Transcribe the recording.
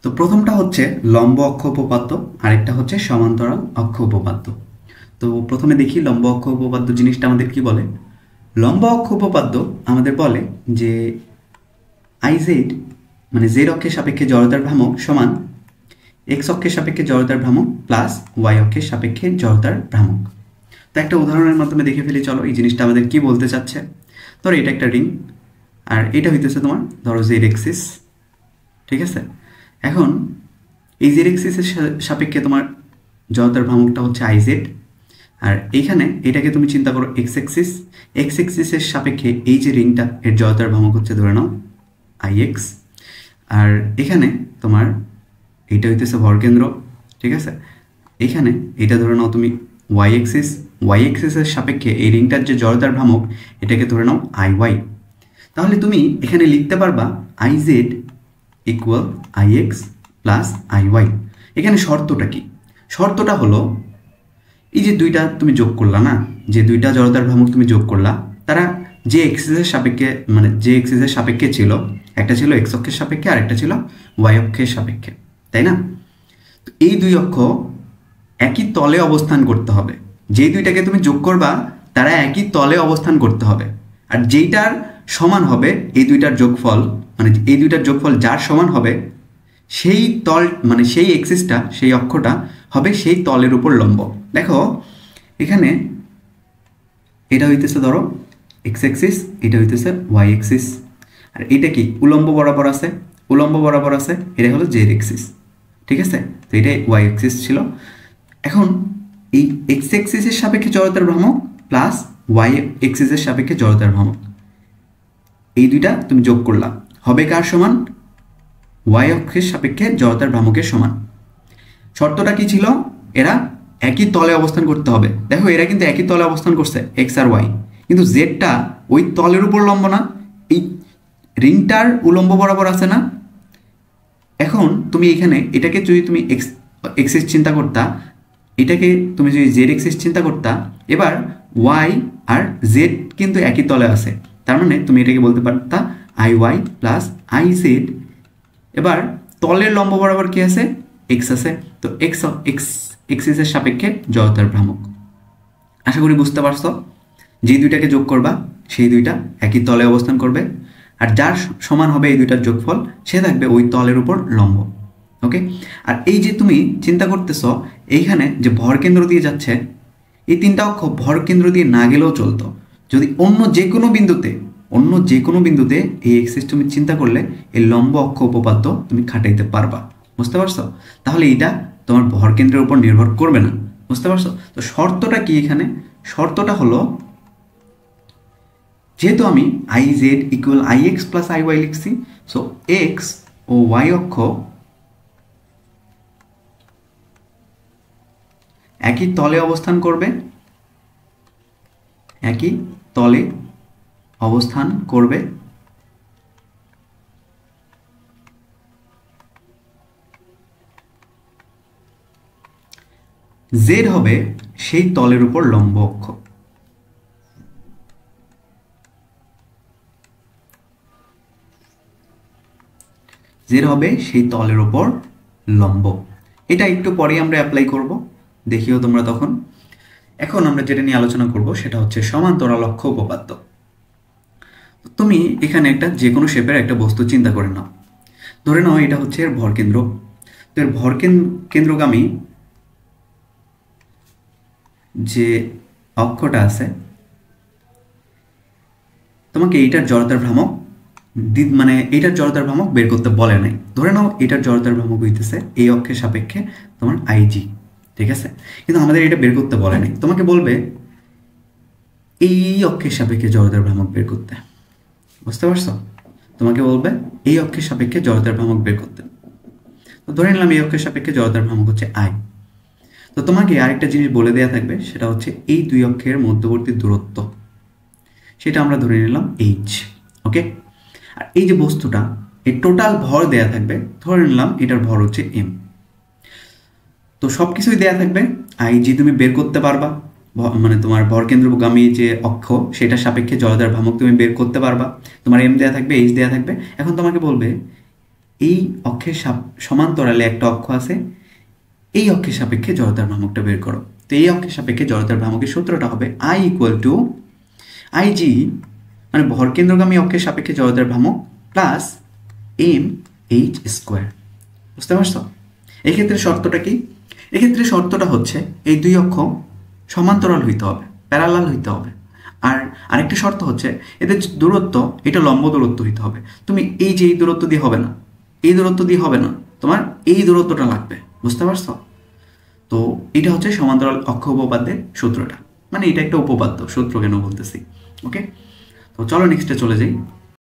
তো প্রথমটা হচ্ছে লম্ব অক্ষ উপপাদ্য, আরেকটা হচ্ছে সমান্তরাল অক্ষ উপপাদ্য। তো প্রথমে দেখি লম্ব অক্ষ উপপাদ্য জিনিসটা আমাদের কি বলে। লম্ব অক্ষ উপপাদ্য আমাদের বলে যে আইজেড মানে জেড অক্ষের সাপেক্ষে জড়তার ভ্রামক সমান এক্স অক্ষের সাপেক্ষে জড়তার ভ্রামক প্লাস ওয়াই অক্ষের সাপেক্ষে জড়তার ভ্রামক। তো একটা উদাহরণের মাধ্যমে দেখে ফেলি চলো এই জিনিসটা আমাদের কি বলতে চাচ্ছে। ধরো এটা একটা রিং, আর এটা হইতেছে তোমার ধরো জেড এক্সিস, ঠিক আছে। এখন এই জেড এক্সিসের সাপেক্ষে তোমার জড়তার ভ্রামকটা হচ্ছে আইজেড, আর এইখানে এটাকে তুমি চিন্তা করো এক্স এক্সিসের সাপেক্ষে এই যে রিংটা এর জড়তার ভ্রামক হচ্ছে ধরে নাও আই এক্স, আর এখানে তোমার এইটা হইতেছে ভরকেন্দ্র, ঠিক আছে। এখানে এটা ধরে নাও তুমি ওয়াই এক্সিসের সাপেক্ষে এই রিংটার যে জড়তার ভ্রামক এটাকে ধরে নাও আই ওয়াই। তাহলে তুমি এখানে লিখতে পারবা I Z equal I X plus I Y. এখানে শর্তটা কি? শর্তটা হলো এই যে দুইটা তুমি যোগ করলা না, যে দুইটা জড়তার ভ্রামক তুমি যোগ করলা, তারা যে এক্সিসের সাপেক্ষে মানে যে এক্সিসের সাপেক্ষে ছিল, একটা ছিল এক্স অক্ষের সাপেক্ষে আর একটা ছিল ওয়াই অক্ষের সাপেক্ষে, তাই না? তো এই দুই অক্ষ একই তলে অবস্থান করতে হবে। যেই দুইটাকে তুমি যোগ করবা তারা একই তলে অবস্থান করতে হবে, আর যেইটার সমান হবে এই দুইটার যোগফল, মানে এই দুইটার যোগফল যার সমান হবে সেই তল মানে সেই এক্সিসটা সেই অক্ষটা হবে সেই তলের উপর লম্ব। দেখো এখানে এটা হইতেছে ধরো এক্স এক্সিস, এটা হইতেছে ওয়াই এক্সিস, আর এটা কি উলম্ব বরাবর আছে, এটা হলো জেড এক্সিস, ঠিক আছে। তো এটা ওয়াই এক্সিস ছিল। এখন এই এক্স এক্সিসের সাপেক্ষে জড়তার ভ্রামক প্লাস ওয়াই এক্সিসের সাপেক্ষে জড়তার ভ্রামক, এই দুইটা তুমি যোগ করলা হবে কার সমান? ওয়াই অক্ষের সাপেক্ষে জড়তার ভ্রামকের সমান। শর্তটা কি ছিল? এরা একই তলে অবস্থান করতে হবে। দেখো এরা কিন্তু একই তলে অবস্থান করছে এক্স আর ওয়াই, কিন্তু জেডটা ওই তলের উপর লম্ব না, এই রিংটার উলম্ব বরাবর আছে না। এখন তুমি এখানে এটাকে যদি তুমি এক্সিস চিন্তা করতা, এটাকে তুমি যদি জেড এক্সিস চিন্তা করতা, এবার ওয়াই আর জেড কিন্তু একই তলে আছে, তার মানে তুমি এটাকে বলতে পারতা I Y plus I Z. এবার তলের লম্ব বরাবর কি আছে? এক্স আছে, তো এক্সিসের সাপেক্ষে জড়তার ভ্রামক। আশা করি বুঝতে পারছো। যে দুইটাকে যোগ করবা সেই দুইটা একই তলে অবস্থান করবে, আর যার সমান হবে এই দুইটার যোগফল সে থাকবে ওই তলের উপর লম্ব। ওকে, আর এই যে তুমি চিন্তা করতেছ এইখানে যে ভরকেন্দ্র দিয়ে যাচ্ছে, এই তিনটা অক্ষ ভরকেন্দ্র দিয়ে না গেলেও চলতো, যদি অন্য যে কোনো বিন্দুতে এই এক্সিস তুমি চিন্তা করলে এই লম্ব অক্ষ উপপাদ্য তুমি খাটাইতে পারবা। বুঝতে পারছো? তাহলে এটা তোমার ভরকেন্দ্রের উপর নির্ভর করবে না। বুঝতে পারছো? তো শর্তটা কি এখানে? শর্তটা হলো যেহেতু আমি I Z equal I X plus I Y লিখছি, সো এক্স ও ওয়াই অক্ষ একই তলে অবস্থান করবে, জেড হবে সেই তলের উপর লম্ব অক্ষ। জেড হবে সেই তলের উপর লম্ব। এটা একটু পরে আমরা অ্যাপ্লাই করব, দেখিও তোমরা তখন। এখন আমরা যেটা নিয়ে আলোচনা করব সেটা হচ্ছে সমান্তরাল অক্ষ উপপাদ্য। তুমি এখানে একটা যে কোনো শেপের একটা বস্তু চিন্তা করে নাও। ধরে নাও এটা হচ্ছে এর ভরকেন্দ্র। তো এর ভরকেন্দ্রগামী যে অক্ষটা আছে, তোমাকে এইটার জড়তার ভ্রামক মানে এইটার জড়তার ভ্রামক বের করতে বলে নাই। ধরে নাও এটার জড়তার ভ্রামক হইতেছে এই অক্ষের সাপেক্ষে তোমার আইজি, ঠিক আছে। কিন্তু আমাদের এটা বের করতে বলে নাই, তোমাকে বলবে এই অক্ষের সাপেক্ষে জড়তার ভ্রামক বের করতে। বুঝতে পারছো? তোমাকে বলবে এই অক্ষের সাপেক্ষে জড়তার ভ্রামক বের করতে। তো ধরে নিলাম এই অক্ষের সাপেক্ষে জড়তার ভ্রামক হচ্ছে আই। তো তোমাকে আরেকটা জিনিস বলে দেওয়া থাকবে, সেটা হচ্ছে এই দুই অক্ষের মধ্যবর্তী দূরত্ব, সেটা আমরা ধরে নিলাম এইচ। ওকে, আর এই যে বস্তুটা এর টোটাল ভর দেয়া থাকবে, ধরে নিলাম এটার ভর হচ্ছে এম। তো সব কিছুই দেয়া থাকবে, আইজি তুমি বের করতে পারবা, মানে তোমার ভরকেন্দ্রগামী যে অক্ষ সেটার সাপেক্ষে জড়তার ভ্রামক তুমি বের করতে পারবা। তোমার এম দেয়া থাকবে, এইচ দেয়া থাকবে। এখন তোমাকে বলবে এই অক্ষের সমান্তরালে একটা অক্ষ আছে, এই অক্ষের সাপেক্ষে জড়তার ভ্রামকটা বের করো। তো এই অক্ষের সাপেক্ষে জড়তার ভ্রামকের সূত্রটা হবে I ইকুয়াল টু IG, মানে ভরকেন্দ্রগামী অক্ষের সাপেক্ষে জড়তার ভ্রামক প্লাস mh স্কোয়ার। বুঝতে পারছো? এক্ষেত্রে শর্তটা কি? এক্ষেত্রে শর্তটা হচ্ছে এই দুই অক্ষ সমান্তরাল হইতে হবে, প্যারালাল হইতে হবে। আর আরেকটি শর্ত হচ্ছে এদের দূরত্ব এটা লম্ব দূরত্ব হইতে হবে। তুমি এই যে এই দূরত্ব দিয়ে হবে না, এই দূরত্ব দিয়ে হবে না, তোমার এই দূরত্বটা লাগবে। বুঝতে পারছো? তো এটা হচ্ছে সমান্তরাল অক্ষ উপপাদ্যের সূত্রটা, মানে এটা একটা উপপাদ্য, সূত্র কেন বলতেছি। ওকে, তো চলো নেক্সটে চলে যাই।